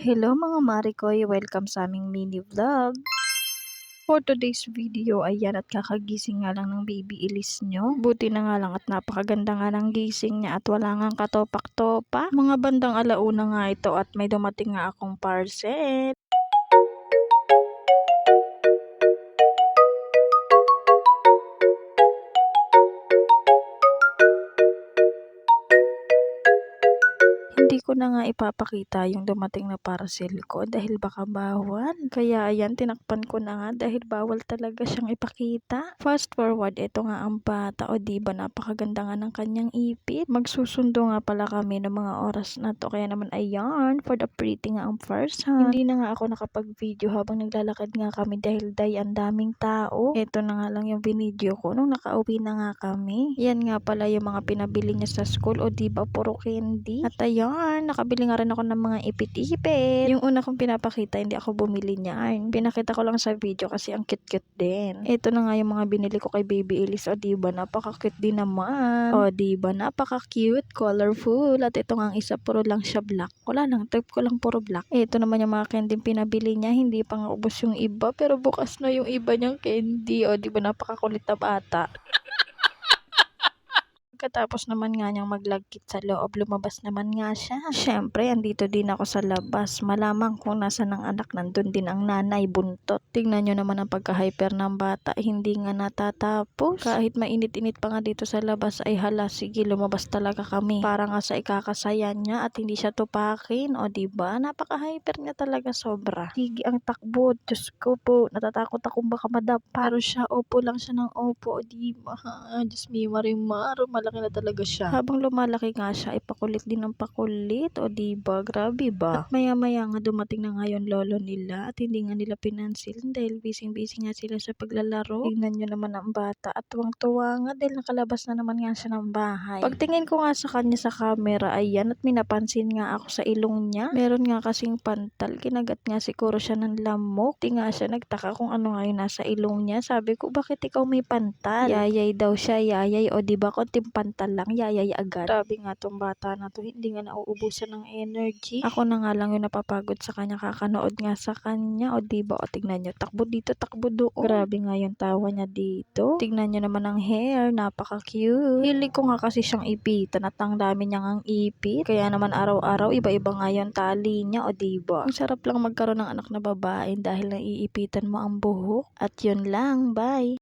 Hello mga Marikoy! Welcome sa aming mini vlog. For today's video, ayan at kakagising nga lang ng baby Elise nyo. Buti na nga lang at napakaganda nga ng gising niya at wala nga katopak-topak. Mga bandang alauna nga ito at may dumating nga akong parcel. Hindi ko na nga ipapakita yung dumating na parcel ko dahil baka bawal. Kaya ayan, tinakpan ko na nga dahil bawal talaga siyang ipakita. Fast forward, ito nga ang bata. O diba, napakaganda nga ng kanyang ipit. Magsusundo nga pala kami ng mga oras na to. Kaya naman ayan, for the pretty nga ang person. Hindi na nga ako nakapag-video habang naglalakad nga kami dahil ang daming tao. Ito na nga lang yung binidyo ko nung nakauwi na nga kami. Yan nga pala yung mga pinabili niya sa school. O diba, puro candy. At ayan, nakabili nga rin ako ng mga ipit-ipit. Yung una kong pinapakita, hindi ako bumili niyan. Pinakita ko lang sa video kasi ang cute-cute din. Ito na nga yung mga binili ko kay Baby Elise. O diba, napaka-cute din naman. O diba, napaka-cute, colorful. At ito nga ang isa, puro lang siya black. Wala lang, type ko lang puro black. Ito naman yung mga candy pinabili niya. Hindi pa nga ubos yung iba, pero bukas na yung iba niyang candy. O diba, napakakulit na bata. Pagkatapos naman nga niyang maglagkit sa loob, lumabas naman nga siya. Siyempre, andito din ako sa labas. Malamang kung nasa ng anak, nandun din ang nanay, buntot. Tingnan nyo naman ang pagka-hyper ng bata, hindi nga natatapos. Kahit mainit-init pa nga dito sa labas, ay hala, sige, lumabas talaga kami. Para nga sa ikakasaya niya at hindi siya tupakin. O diba, napaka-hyper niya talaga sobra. Sige ang takbo, Diyos ko po, natatakot akong baka madapa. Pero siya, opo lang siya ng opo, o diba, Diyos me, marimar, malaki na talaga siya. Habang lumalaki nga siya, ay pakulit din ng pakulit. O diba, grabe ba? At maya-maya nga dumating na nga yung lolo nila at hindi nga nila pinansin dahil busy-busy nga sila sa paglalaro. Tingnan nyo naman ang bata at tuwang-tuwa nga dahil nakalabas na naman nga siya ng bahay. Pagtingin ko nga sa kanya sa camera, ayan, at minapansin nga ako sa ilong niya. Meron nga kasing pantal, kinagat nga siguro siya ng lamok. Di nga siya nagtaka kung ano nga yung nasa ilong niya. Sabi ko, bakit ikaw may pantal? Yayay daw siya, yayay. O diba, konting pantal lang, yayay agad. Grabe nga tong bata na to, hindi nga nauubusan ng energy. Ako na nga lang yung napapagod sa kanya, kakanood nga sa kanya. O diba, o tignan nyo, takbo dito, takbo doon. Grabe nga yung tawa niya dito. Tignan nyo naman ang hair, napaka-cute. Hilig ko nga kasi siyang ipitan at ang dami niya ngang ipit. Kaya naman araw-araw, iba-iba nga yung tali niya. O diba, ang sarap lang magkaroon ng anak na babae dahil naiipitan mo ang buhok. At yun lang, bye!